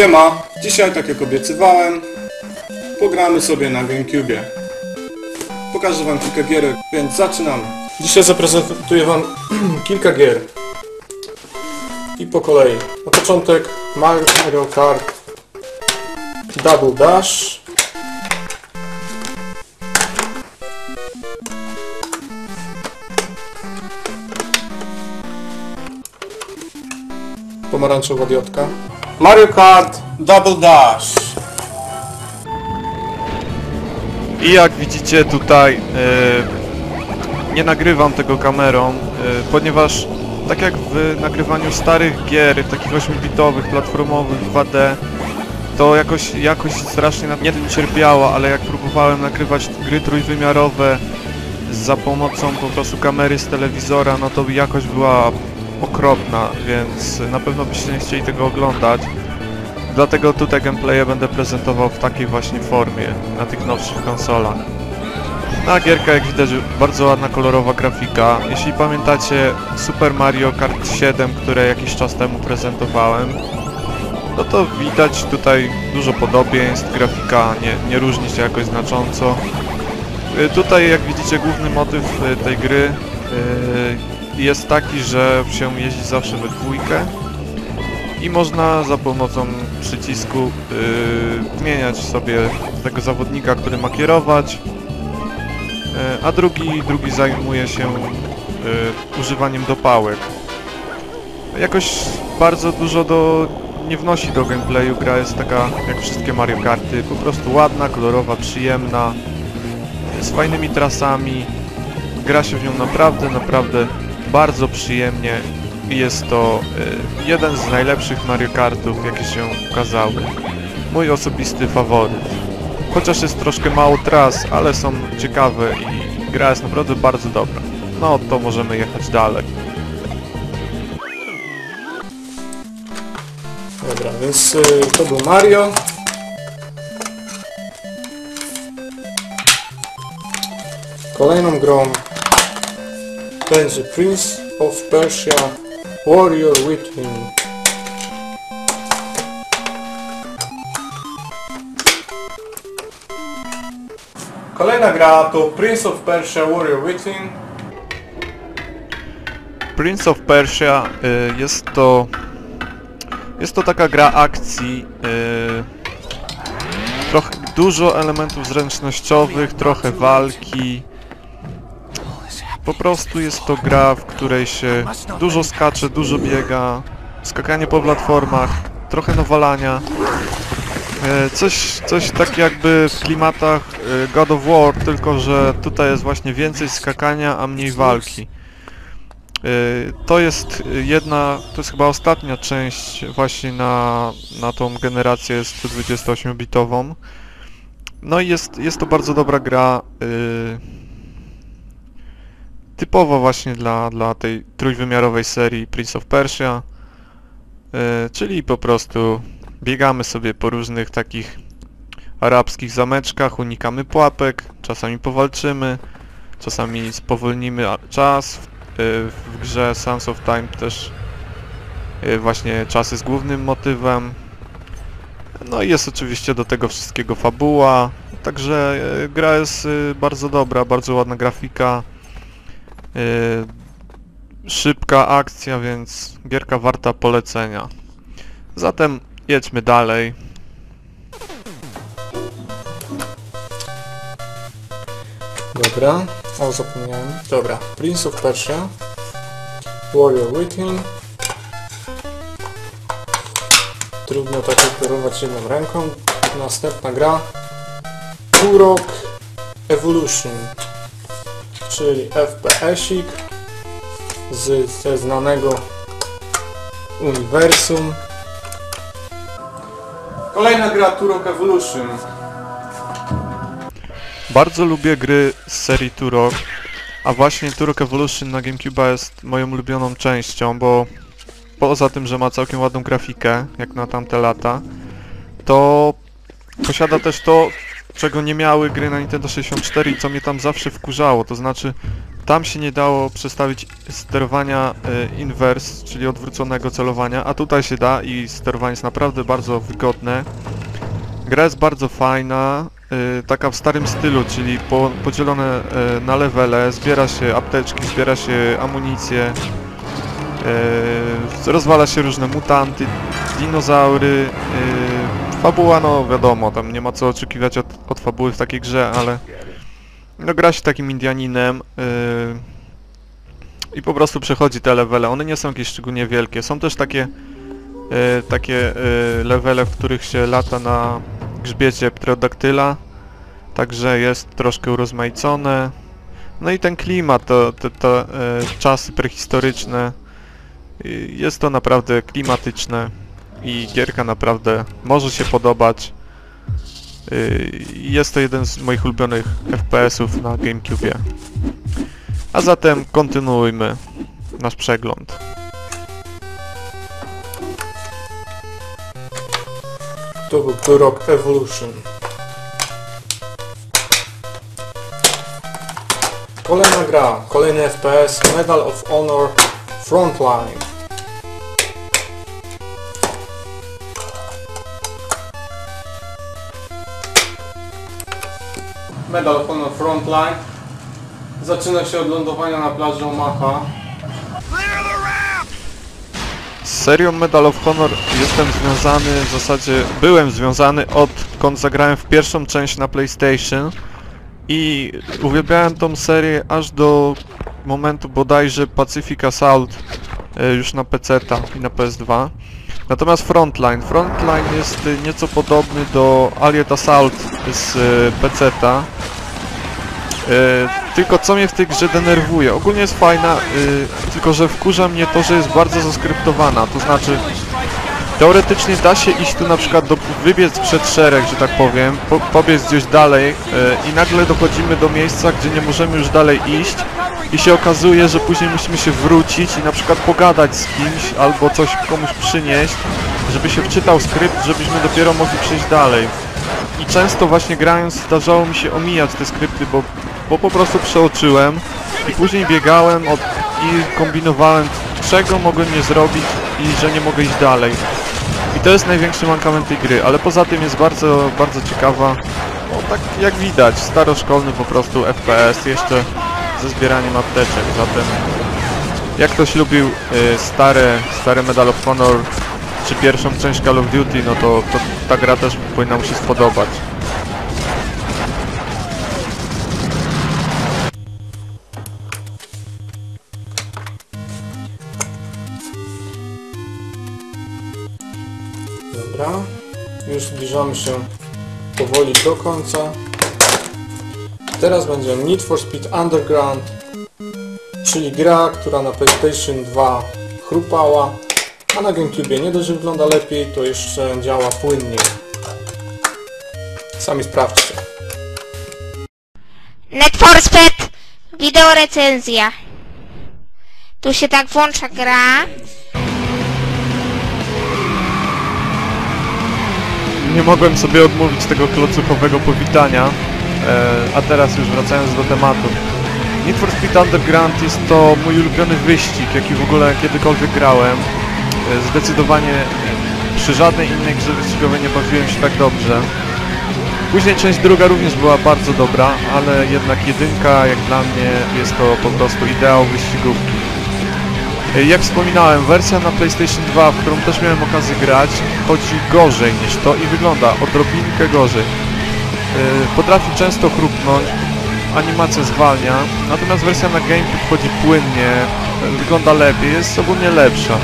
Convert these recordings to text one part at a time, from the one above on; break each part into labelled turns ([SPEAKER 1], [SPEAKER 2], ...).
[SPEAKER 1] Siema, dzisiaj tak jak obiecywałem, pogramy sobie na GameCube. Pokażę wam kilka gierek, więc zaczynamy. Dzisiaj zaprezentuję wam kilka gier. I po kolei. Na początek Mario Kart Double Dash. Pomarańczowa diodka. Mario Kart Double Dash.
[SPEAKER 2] I jak widzicie tutaj nie nagrywam tego kamerą, ponieważ tak jak w nagrywaniu starych gier, takich 8-bitowych, platformowych, 2D, to jakoś strasznie nie tym cierpiała, ale jak próbowałem nagrywać gry trójwymiarowe za pomocą po prostu kamery z telewizora, no to jakość była okropna, więc na pewno byście nie chcieli tego oglądać. Dlatego tutaj gameplaye będę prezentował w takiej właśnie formie, na tych nowszych konsolach. Na gierka, jak widać, bardzo ładna, kolorowa grafika. Jeśli pamiętacie Super Mario Kart 7, które jakiś czas temu prezentowałem, no to widać tutaj dużo podobieństw, grafika nie różni się jakoś znacząco. Tutaj, jak widzicie, główny motyw tej gry jest taki, że się jeździ zawsze we dwójkę i można za pomocą przycisku zmieniać sobie tego zawodnika, który ma kierować, a drugi zajmuje się używaniem dopałek. Jakoś bardzo dużo nie wnosi do gameplayu, gra jest taka jak wszystkie Mario Karty, po prostu ładna, kolorowa, przyjemna, z fajnymi trasami, gra się w nią naprawdę bardzo przyjemnie i jest to jeden z najlepszych Mario Kartów, jakie się ukazały. Mój osobisty faworyt. Chociaż jest troszkę mało tras, ale są ciekawe i gra jest naprawdę bardzo dobra. No to możemy jechać dalej.
[SPEAKER 1] Dobra, więc to był Mario. Kolejną grą będzie Prince of Persia Warrior Within. Kolejna gra to Prince of Persia Warrior Within.
[SPEAKER 2] Prince of Persia jest to taka gra akcji, trochę dużo elementów zręcznościowych, trochę walki. Po prostu jest to gra, w której się dużo skacze, dużo biega, skakanie po platformach, trochę nawalania. Coś tak jakby w klimatach God of War, tylko że tutaj jest właśnie więcej skakania, a mniej walki. To jest chyba ostatnia część właśnie na tą generację 128-bitową. No i jest to bardzo dobra gra, typowa właśnie dla tej trójwymiarowej serii Prince of Persia, czyli po prostu biegamy sobie po różnych takich arabskich zameczkach, unikamy pułapek, czasami powalczymy, czasami spowolnimy czas. W grze Sands of Time też właśnie czas jest głównym motywem. No i jest oczywiście do tego wszystkiego fabuła, także gra jest bardzo dobra, bardzo ładna grafika, szybka akcja, więc gierka warta polecenia. Zatem jedźmy dalej.
[SPEAKER 1] Dobra, zapomniałem. Dobra, Prince of Persia Warrior Within. Trudno tak operować jedną ręką. Następna gra Turok Evolution, czyli FPS-ik ze znanego uniwersum. Kolejna gra Turok Evolution.
[SPEAKER 2] Bardzo lubię gry z serii Turok, a właśnie Turok Evolution na GameCube jest moją ulubioną częścią, bo poza tym, że ma całkiem ładną grafikę, jak na tamte lata, to posiada też to, czego nie miały gry na Nintendo 64 i co mnie tam zawsze wkurzało, to znaczy tam się nie dało przestawić sterowania inverse, czyli odwróconego celowania, a tutaj się da i sterowanie jest naprawdę bardzo wygodne. Gra jest bardzo fajna, taka w starym stylu, czyli podzielone na levele, zbiera się apteczki, zbiera się amunicję, rozwala się różne mutanty, dinozaury, fabuła, no wiadomo, tam nie ma co oczekiwać od fabuły w takiej grze, ale no gra się takim Indianinem i po prostu przechodzi te levele. One nie są jakieś szczególnie wielkie, są też takie levele, w których się lata na grzbiecie pterodaktyla, także jest troszkę urozmaicone. No i ten klimat, te czasy prehistoryczne, jest to naprawdę klimatyczne i gierka naprawdę może się podobać. Jest to jeden z moich ulubionych FPS-ów na GameCube. A zatem kontynuujmy nasz przegląd.
[SPEAKER 1] To był Turok Evolution. Kolejna gra, kolejny FPS, Medal of Honor Frontline. Medal of Honor Frontline zaczyna się od lądowania na plaży Omaha.
[SPEAKER 2] Z serią Medal of Honor jestem związany, w zasadzie byłem związany odkąd zagrałem w pierwszą część na PlayStation i uwielbiałem tą serię aż do momentu bodajże Pacific Assault już na PC-ta i na PS2. Natomiast Frontline jest nieco podobny do Allied Assault z PC-ta. Tylko co mnie w tej grze denerwuje, ogólnie jest fajna, tylko że wkurza mnie to, że jest bardzo zaskryptowana, to znaczy teoretycznie da się iść tu na przykład wybiec przed szereg, że tak powiem, pobiec gdzieś dalej i nagle dochodzimy do miejsca, gdzie nie możemy już dalej iść i się okazuje, że później musimy się wrócić i na przykład pogadać z kimś albo coś komuś przynieść, żeby się wczytał skrypt, żebyśmy dopiero mogli przejść dalej. I często właśnie grając zdarzało mi się omijać te skrypty, bo po prostu przeoczyłem i później biegałem i kombinowałem, czego mogłem nie zrobić i że nie mogę iść dalej. I to jest największy mankament tej gry, ale poza tym jest bardzo, bardzo ciekawa. No, tak jak widać, staroszkolny po prostu FPS, jeszcze ze zbieraniem apteczek, zatem jak ktoś lubił stare Medal of Honor czy pierwszą część Call of Duty, no to ta gra też powinna mu się spodobać.
[SPEAKER 1] Dobra, już zbliżamy się powoli do końca. Teraz będzie Need for Speed Underground, czyli gra, która na PlayStation 2 chrupała, a na GameCube nie dość, że wygląda lepiej, to jeszcze działa płynniej. Sami sprawdźcie.
[SPEAKER 3] Need for Speed wideo recenzja. Tu się tak włącza gra.
[SPEAKER 2] Nie mogłem sobie odmówić tego klocuchowego powitania, a teraz już wracając do tematu. Need for Speed Underground jest to mój ulubiony wyścig, jaki w ogóle kiedykolwiek grałem. Zdecydowanie przy żadnej innej grze wyścigowej nie bawiłem się tak dobrze. Później część druga również była bardzo dobra, ale jednak jedynka, jak dla mnie, jest to po prostu ideał wyścigówki. Jak wspominałem, wersja na PlayStation 2, w którą też miałem okazję grać, chodzi gorzej niż to i wygląda odrobinkę gorzej. Potrafi często chrupnąć, animacja zwalnia, natomiast wersja na GameCube chodzi płynnie, wygląda lepiej, jest ogólnie lepsza.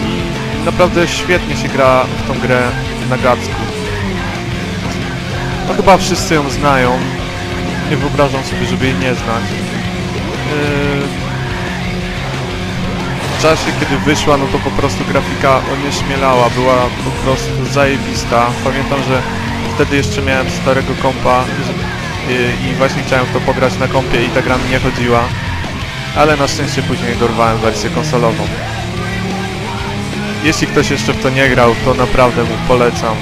[SPEAKER 2] I naprawdę świetnie się gra w tą grę na gacku. No chyba wszyscy ją znają, nie wyobrażam sobie, żeby jej nie znać. W czasie, kiedy wyszła, no to po prostu grafika onieśmielała, była po prostu zajebista. Pamiętam, że wtedy jeszcze miałem starego kompa i właśnie chciałem w to pograć na kompie i ta gra mi nie chodziła. Ale na szczęście później dorwałem wersję konsolową. Jeśli ktoś jeszcze w to nie grał, to naprawdę mu polecam.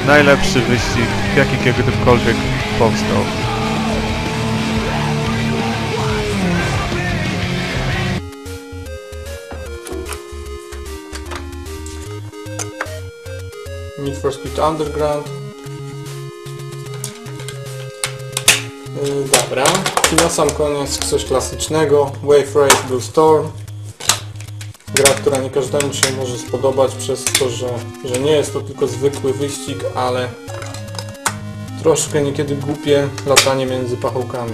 [SPEAKER 2] Najlepszy wyścig, jaki kiedykolwiek powstał.
[SPEAKER 1] for Speed Underground. Dobra, i na sam koniec coś klasycznego, Wave Race Blue Storm. Gra, która nie każdemu się może spodobać przez to, że nie jest to tylko zwykły wyścig, ale troszkę niekiedy głupie latanie między pachołkami.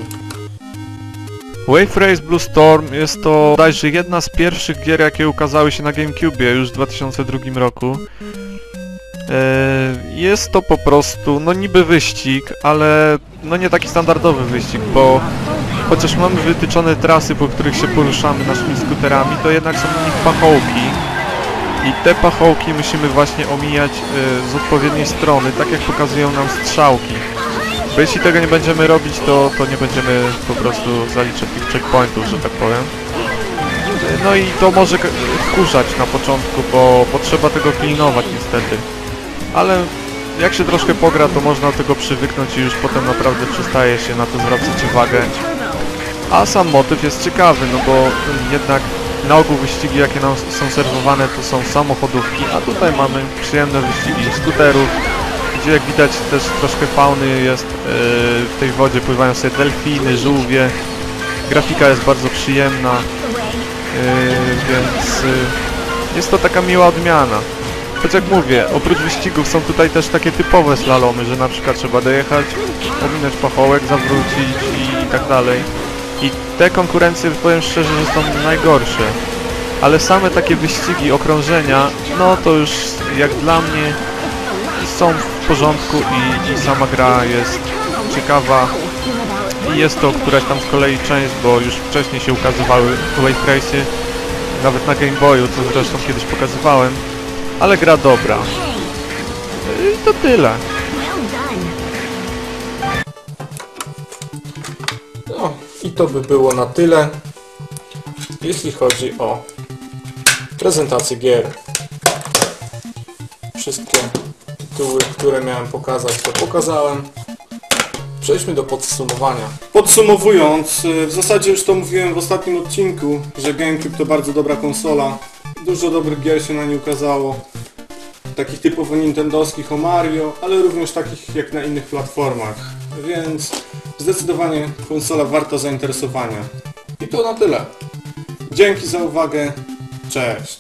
[SPEAKER 2] Wave Race Blue Storm jest to bodajże jedna z pierwszych gier, jakie ukazały się na GameCube już w 2002 roku. Jest to po prostu, no niby wyścig, ale no nie taki standardowy wyścig, bo chociaż mamy wytyczone trasy, po których się poruszamy naszymi skuterami, to jednak są w nich pachołki. I te pachołki musimy właśnie omijać z odpowiedniej strony, tak jak pokazują nam strzałki. Bo jeśli tego nie będziemy robić, to nie będziemy po prostu zaliczać tych checkpointów, że tak powiem. No i to może wkurzać na początku, bo trzeba tego pilnować niestety. Ale jak się troszkę pogra, to można do tego przywyknąć i już potem naprawdę przestaje się na to zwracać uwagę. A sam motyw jest ciekawy, no bo jednak na ogół wyścigi, jakie nam są serwowane, to są samochodówki, a tutaj mamy przyjemne wyścigi skuterów, gdzie jak widać też troszkę fauny jest, w tej wodzie pływają sobie delfiny, żółwie, grafika jest bardzo przyjemna, więc jest to taka miła odmiana. Choć jak mówię, oprócz wyścigów są tutaj też takie typowe slalomy, że na przykład trzeba dojechać, ominąć pachołek, zawrócić i tak dalej. I te konkurencje, powiem szczerze, że są najgorsze. Ale same takie wyścigi, okrążenia, no to już jak dla mnie są w porządku i sama gra jest ciekawa. I jest to któraś tam z kolei część, bo już wcześniej się ukazywały Wave Race'y, nawet na Game Boyu, co zresztą kiedyś pokazywałem. Ale gra dobra. I to tyle.
[SPEAKER 1] No i to by było na tyle, jeśli chodzi o prezentację gier. Wszystkie tytuły, które miałem pokazać, to pokazałem. Przejdźmy do podsumowania. Podsumowując, w zasadzie już to mówiłem w ostatnim odcinku, że GameCube to bardzo dobra konsola. Dużo dobrych gier się na nie ukazało. Takich typowo nintendowskich o Mario, ale również takich jak na innych platformach. Więc zdecydowanie konsola warta zainteresowania. I to na tyle. Dzięki za uwagę. Cześć.